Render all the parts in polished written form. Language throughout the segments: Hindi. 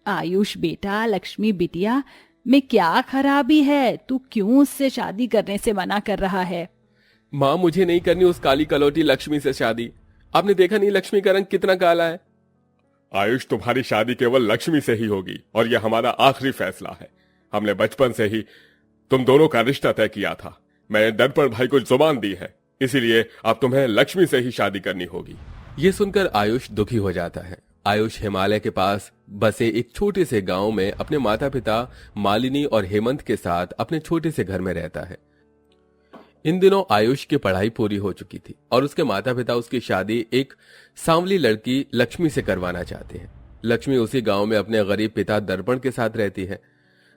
आयुष बेटा, लक्ष्मी बिटिया, में क्या खराबी है? तू क्यों उससे शादी करने से मना कर रहा है? माँ, मुझे नहीं करनी उस काली कलौटी लक्ष्मी से शादी। आपने देखा नहीं लक्ष्मी का रंग कितना काला है। आयुष, तुम्हारी शादी केवल लक्ष्मी से ही होगी और यह हमारा आखिरी फैसला है। हमने बचपन से ही तुम दोनों का रिश्ता तय किया था। मैंने दर्पण भाई को जुबान दी है, इसीलिए अब तुम्हें लक्ष्मी से ही शादी करनी होगी। ये सुनकर आयुष दुखी हो जाता है। आयुष हिमालय के पास बसे एक छोटे से गांव में अपने माता पिता मालिनी और हेमंत के साथ अपने छोटे से घर में रहता है। इन दिनों आयुष की पढ़ाई पूरी हो चुकी थी और उसके माता पिता उसकी शादी एक सांवली लड़की लक्ष्मी से करवाना चाहते हैं। लक्ष्मी उसी गांव में अपने गरीब पिता दर्पण के साथ रहती है।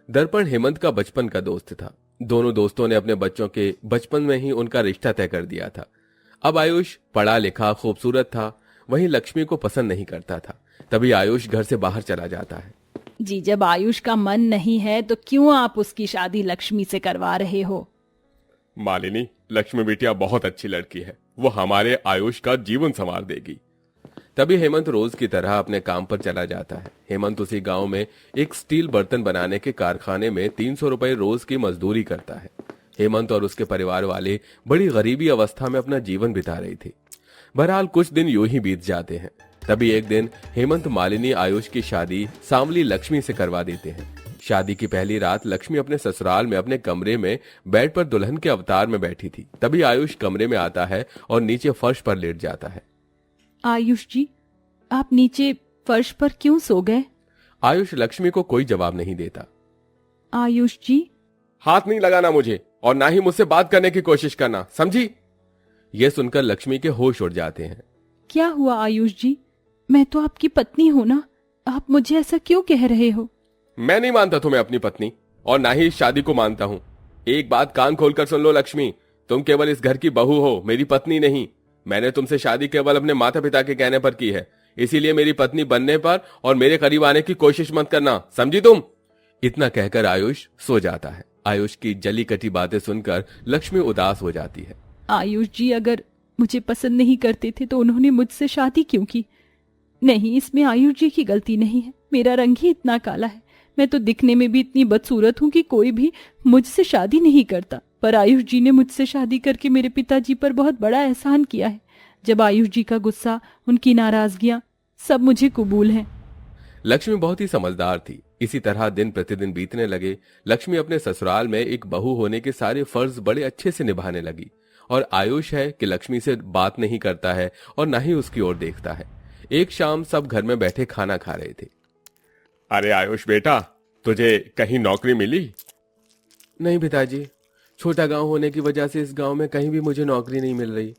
दर्पण हेमंत का बचपन का दोस्त था। दोनों दोस्तों ने अपने बच्चों के बचपन में ही उनका रिश्ता तय कर दिया था। अब आयुष पढ़ा लिखा खूबसूरत था, वहीं लक्ष्मी को पसंद नहीं करता था। तभी आयुष घर से बाहर चला जाता है। जी, जब आयुष का मन नहीं है तो क्यों आप उसकी शादी लक्ष्मी से करवा रहे हो? मालिनी, लक्ष्मी बिटिया बहुत अच्छी लड़की है, वो हमारे आयुष का जीवन संवार देगी। तभी हेमंत रोज की तरह अपने काम पर चला जाता है। हेमंत उसी गांव में एक स्टील बर्तन बनाने के कारखाने में 300 रुपए रोज की मजदूरी करता है। हेमंत और उसके परिवार वाले बड़ी गरीबी अवस्था में अपना जीवन बिता रही थी। बहरहाल कुछ दिन यूं ही बीत जाते हैं। तभी एक दिन हेमंत मालिनी आयुष की शादी सांवली लक्ष्मी से करवा देते हैं। शादी की पहली रात लक्ष्मी अपने ससुराल में अपने कमरे में बेड पर दुल्हन के अवतार में बैठी थी। तभी आयुष कमरे में आता है और नीचे फर्श पर लेट जाता है। आयुष जी, आप नीचे फर्श पर क्यों सो गए? आयुष लक्ष्मी को कोई जवाब नहीं देता। आयुष जी, हाथ नहीं लगाना मुझे और ना ही मुझसे बात करने की कोशिश करना, समझी? यह सुनकर लक्ष्मी के होश उड़ जाते हैं। क्या हुआ आयुष जी? मैं तो आपकी पत्नी हूं ना, आप मुझे ऐसा क्यों कह रहे हो? मैं नहीं मानता तुम्हें अपनी पत्नी और ना ही इस शादी को मानता हूं। एक बात कान खोलकर सुन लो लक्ष्मी, तुम केवल इस घर की बहू हो, मेरी पत्नी नहीं। मैंने तुमसे शादी केवल अपने माता पिता के कहने पर की है, इसीलिए मेरी पत्नी बनने पर और मेरे करीब आने की कोशिश मत करना, समझी तुम? इतना कहकर आयुष सो जाता है। आयुष की जली कटी बातें सुनकर लक्ष्मी उदास हो जाती है। आयुष जी, अगर मुझे पसंद नहीं करते थे तो उन्होंने मुझसे शादी क्यों की? नहीं, इसमें आयुष जी की गलती नहीं है। मेरा रंग ही इतना काला है, मैं तो दिखने में भी इतनी बदसूरत हूँ कि कोई भी मुझसे शादी नहीं करता। पर आयुष जी ने मुझसे शादी करके मेरे पिताजी पर बहुत बड़ा एहसान किया है। जब आयुष जी का गुस्सा, उनकी नाराजगियां, सब मुझे कबूल हैं। लक्ष्मी बहुत ही समझदार थी। इसी तरह दिन प्रतिदिन बीतने लगे। लक्ष्मी अपने ससुराल में एक बहू होने के सारे फर्ज बड़े अच्छे से निभाने लगी और आयुष है कि लक्ष्मी से बात नहीं करता है और न ही उसकी ओर देखता है। एक शाम सब घर में बैठे खाना खा रहे थे। अरे आयुष बेटा, तुझे कहीं नौकरी मिली? नहीं पिताजी, छोटा गांव होने की वजह से इस गांव में कहीं भी मुझे नौकरी नहीं मिल रही।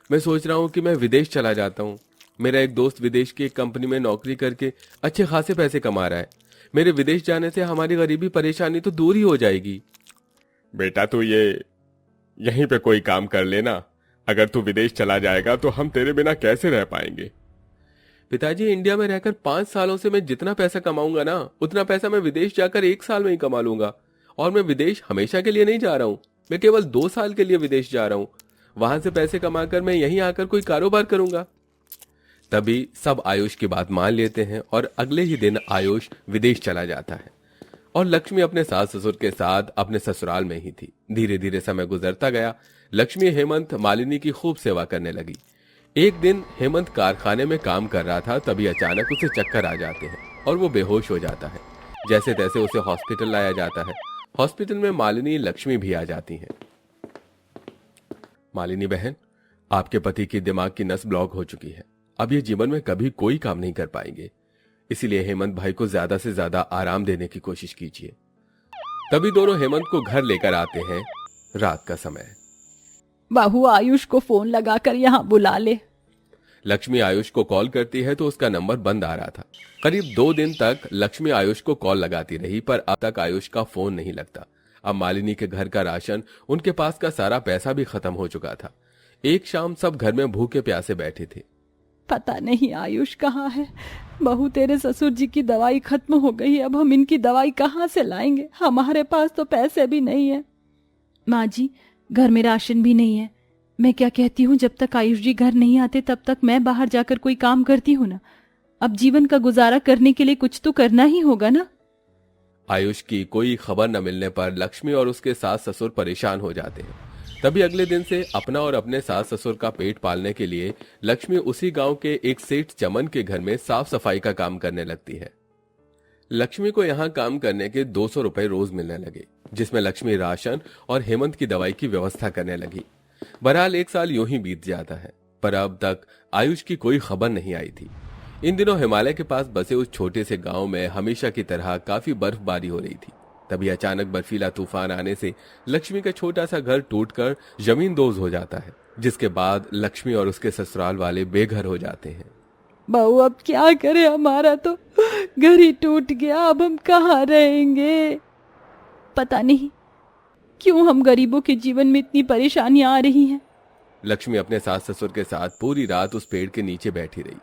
मैं सोच रहा हूं कि मैं विदेश चला जाता हूं। मेरा एक दोस्त विदेश की एक कंपनी में नौकरी करके अच्छे खासे पैसे कमा रहा है। मेरे विदेश जाने से हमारी गरीबी परेशानी तो दूर ही हो जाएगी। बेटा, तू ये यहीं पे कोई काम कर लेना। अगर तू विदेश चला जाएगा तो हम तेरे बिना कैसे रह पाएंगे? पिताजी, इंडिया में रहकर 5 सालों से मैं जितना पैसा कमाऊंगा ना, उतना पैसा मैं विदेश जाकर 1 साल में ही कमा लूंगा। और मैं विदेश हमेशा के लिए नहीं जा रहा हूं, मैं केवल 2 साल के लिए विदेश जा रहा हूं। वहां से पैसे कमाकर मैं यहीं आकर कोई कारोबार करूंगा। तभी सब आयुष की बात मान लेते हैं और अगले ही दिन आयुष विदेश चला जाता है और लक्ष्मी अपने सास ससुर के साथ अपने ससुराल में ही थी। धीरे धीरे समय गुजरता गया। लक्ष्मी हेमंत मालिनी की खूब सेवा करने लगी। एक दिन हेमंत कारखाने में काम कर रहा था, तभी अचानक उसे चक्कर आ जाते हैं और वो बेहोश हो जाता है। जैसे तैसे उसे हॉस्पिटल लाया जाता है। हॉस्पिटल में मालिनी लक्ष्मी भी आ जाती हैं। मालिनी बहन, आपके पति की दिमाग की नस ब्लॉक हो चुकी है। अब ये जीवन में कभी कोई काम नहीं कर पाएंगे, इसीलिए हेमंत भाई को ज्यादा से ज्यादा आराम देने की कोशिश कीजिए। तभी दोनों हेमंत को घर लेकर आते हैं। रात का समय। बहू, आयुष को फोन लगाकर यहाँ बुला ले। लक्ष्मी आयुष को कॉल करती है तो उसका नंबर बंद आ रहा था। करीब 2 दिन तक लक्ष्मी आयुष को कॉल लगाती रही, पर अब तक आयुष का फोन नहीं लगता। अब मालिनी के घर का राशन, उनके पास का सारा पैसा भी खत्म हो चुका था। एक शाम सब घर में भूखे प्यासे बैठे थे। पता नहीं आयुष कहाँ है। बहू, तेरे ससुर जी की दवाई खत्म हो गई, अब हम इनकी दवाई कहाँ से लाएंगे? हमारे पास तो पैसे भी नहीं है। माँ जी, घर में राशन भी नहीं है। मैं क्या कहती हूँ, जब तक आयुष जी घर नहीं आते तब तक मैं बाहर जाकर कोई काम करती हूँ ना। अब जीवन का गुजारा करने के लिए कुछ तो करना ही होगा ना। आयुष की कोई खबर न मिलने पर लक्ष्मी और उसके सास ससुर परेशान हो जाते हैं। तभी अगले दिन से अपना और अपने सास ससुर का पेट पालने के लिए लक्ष्मी उसी गांव के एक सेठ चमन के घर में साफ सफाई का काम करने लगती है। लक्ष्मी को यहाँ काम करने के 200 रुपए रोज मिलने लगे, जिसमें लक्ष्मी राशन और हेमंत की दवाई की व्यवस्था करने लगी। बहरहाल 1 साल यूं ही बीत जाता है, पर अब तक आयुष की कोई खबर नहीं आई थी। इन दिनों हिमालय के पास बसे उस छोटे से गांव में हमेशा की तरह काफी बर्फबारी हो रही थी। तभी अचानक बर्फीला तूफान आने से लक्ष्मी का छोटा सा घर टूटकर जमींदोज हो जाता है, जिसके बाद लक्ष्मी और उसके ससुराल वाले बेघर हो जाते हैं। बहू अब क्या करें, हमारा तो घर ही टूट गया, अब हम कहाँ रहेंगे। पता नहीं क्यों हम गरीबों के जीवन में इतनी परेशानियां आ रही हैं। लक्ष्मी अपने सास ससुर के साथ पूरी रात उस पेड़ के नीचे बैठी रही।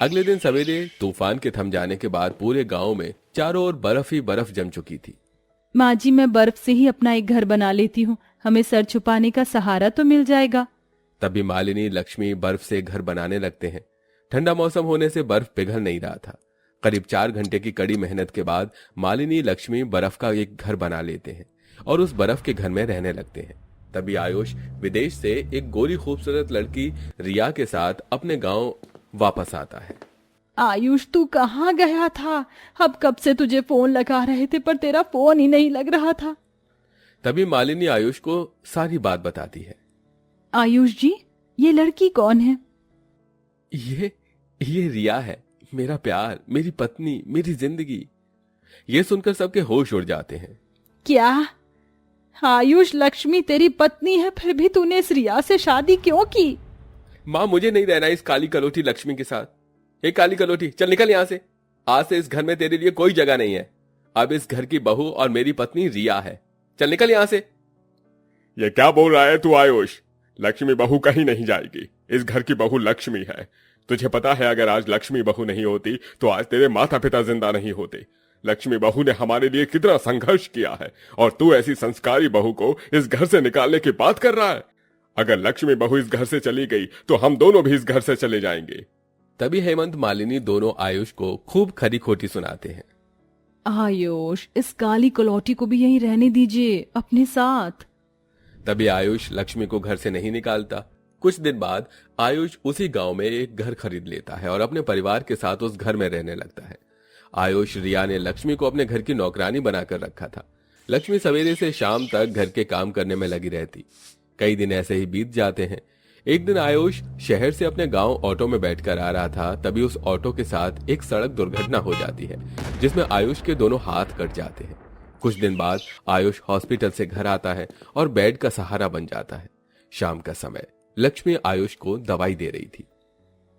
अगले दिन सवेरे तूफान के थम जाने के बाद पूरे गांव में चारों ओर बर्फ ही बर्फ जम चुकी थी। माँ जी, मैं बर्फ से ही अपना एक घर बना लेती हूँ, हमें सर छुपाने का सहारा तो मिल जाएगा। तभी मालिनी लक्ष्मी बर्फ से घर बनाने लगते हैं। ठंडा मौसम होने से बर्फ पिघल नहीं रहा था। करीब 4 घंटे की कड़ी मेहनत के बाद मालिनी लक्ष्मी बर्फ का एक घर बना लेते हैं और उस बर्फ के घर में रहने लगते हैं। तभी आयुष विदेश से एक गोरी खूबसूरत लड़की रिया के साथ अपने गांव वापस आता है। आयुष, तू कहाँ गया था? अब कब से तुझे फोन लगा रहे थे पर तेरा फोन ही नहीं लग रहा था। तभी मालिनी आयुष को सारी बात बताती है। आयुष जी, ये लड़की कौन है? ये रिया है, मेरा प्यार, मेरी पत्नी, मेरी जिंदगी। ये सुनकर सबके होश उड़ जाते हैं। क्या आयुष, लक्ष्मी तेरी पत्नी है, फिर भी तूने इस रिया से शादी क्यों की? माँ, मुझे नहीं रहना इस काली कलोटी लक्ष्मी के साथ। हे काली कलोटी, चल निकल यहाँ से। आज से इस घर में तेरे लिए कोई जगह नहीं है। अब इस घर की बहू और मेरी पत्नी रिया है। चल निकल यहाँ से। ये क्या बोल रहा है तू आयुष? लक्ष्मी बहू कहीं नहीं जाएगी। इस घर की बहू लक्ष्मी है। तुझे पता है अगर आज लक्ष्मी बहू नहीं होती तो आज तेरे माता पिता जिंदा नहीं होते। लक्ष्मी बहू ने हमारे लिए कितना संघर्ष किया है और तू ऐसी संस्कारी बहू को इस घर से निकालने की बात कर रहा है। अगर लक्ष्मी बहू इस घर से चली गई तो हम दोनों भी इस घर से चले जाएंगे। तभी हेमंत मालिनी दोनों आयुष को खूब खरी खोटी सुनाते हैं। आयुष, इस काली कलौटी को भी यहीं रहने दीजिए अपने साथ। तभी आयुष लक्ष्मी को घर से नहीं निकालता। कुछ दिन बाद आयुष उसी गांव में एक घर खरीद लेता है और अपने परिवार के साथ उस घर में रहने लगता है। आयुष, रिया ने लक्ष्मी को अपने घर की नौकरानी बनाकर रखा था। लक्ष्मी सवेरे से शाम तक घर के काम करने में लगी रहती। कई दिन ऐसे ही बीत जाते हैं। एक दिन आयुष शहर से अपने गांव ऑटो में बैठकर आ रहा था। तभी उस ऑटो के साथ एक सड़क दुर्घटना हो जाती है, जिसमें आयुष के दोनों हाथ कट जाते हैं। कुछ दिन बाद आयुष हॉस्पिटल से घर आता है और बेड का सहारा बन जाता है। शाम का समय, लक्ष्मी आयुष को दवाई दे रही थी।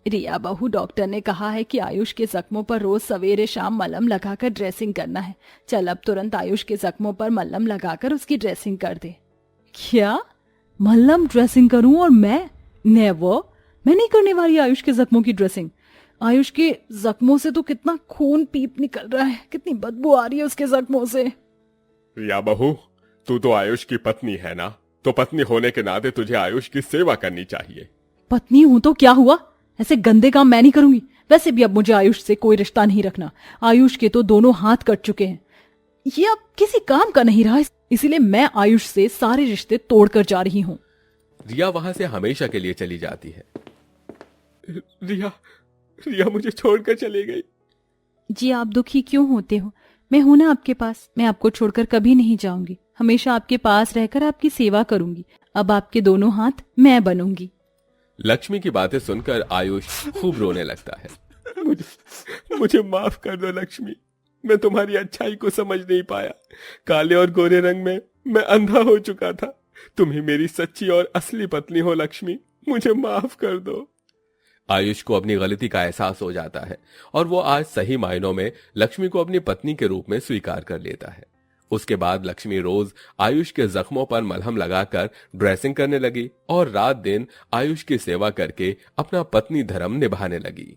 रिया बहू, डॉक्टर ने कहा है कि आयुष के जख्मों पर रोज सवेरे शाम मलहम लगाकर ड्रेसिंग करना है। चल अब तुरंत आयुष के जख्मों पर मलहम लगाकर उसकी ड्रेसिंग कर दे। क्या मलहम ड्रेसिंग करूं? और मैं नेवर, मैं नहीं करने वाली आयुष के जख्मों की ड्रेसिंग। आयुष के जख्मों से तो कितना खून पीप निकल रहा है, कितनी बदबू आ रही है उसके जख्मों से। रिया बहू, तू तो आयुष की पत्नी है ना, तो पत्नी होने के नाते तुझे आयुष की सेवा करनी चाहिए। पत्नी हूं तो क्या हुआ? ऐसे गंदे काम मैं नहीं करूंगी। वैसे भी अब मुझे आयुष से कोई रिश्ता नहीं रखना। आयुष के तो दोनों हाथ कट चुके हैं, ये अब किसी काम का नहीं रहा, इसीलिए मैं आयुष से सारे रिश्ते तोड़कर जा रही हूँ। रिया वहां से हमेशा के लिए चली जाती है। रिया मुझे छोड़कर चली गई। जी, आप दुखी क्यों होते हो? मैं हूं ना आपके पास। मैं आपको छोड़कर कभी नहीं जाऊंगी, हमेशा आपके पास रहकर आपकी सेवा करूंगी। अब आपके दोनों हाथ मैं बनूंगी। लक्ष्मी की बातें सुनकर आयुष खूब रोने लगता है। मुझे माफ कर दो लक्ष्मी, मैं तुम्हारी अच्छाई को समझ नहीं पाया। काले और गोरे रंग में मैं अंधा हो चुका था। तुम ही मेरी सच्ची और असली पत्नी हो लक्ष्मी, मुझे माफ कर दो। आयुष को अपनी गलती का एहसास हो जाता है और वो आज सही मायनों में लक्ष्मी को अपनी पत्नी के रूप में स्वीकार कर लेता है। उसके बाद लक्ष्मी रोज आयुष के जख्मों पर मलहम लगाकर ड्रेसिंग करने लगी और रात दिन आयुष की सेवा करके अपना पत्नी धर्म निभाने लगी।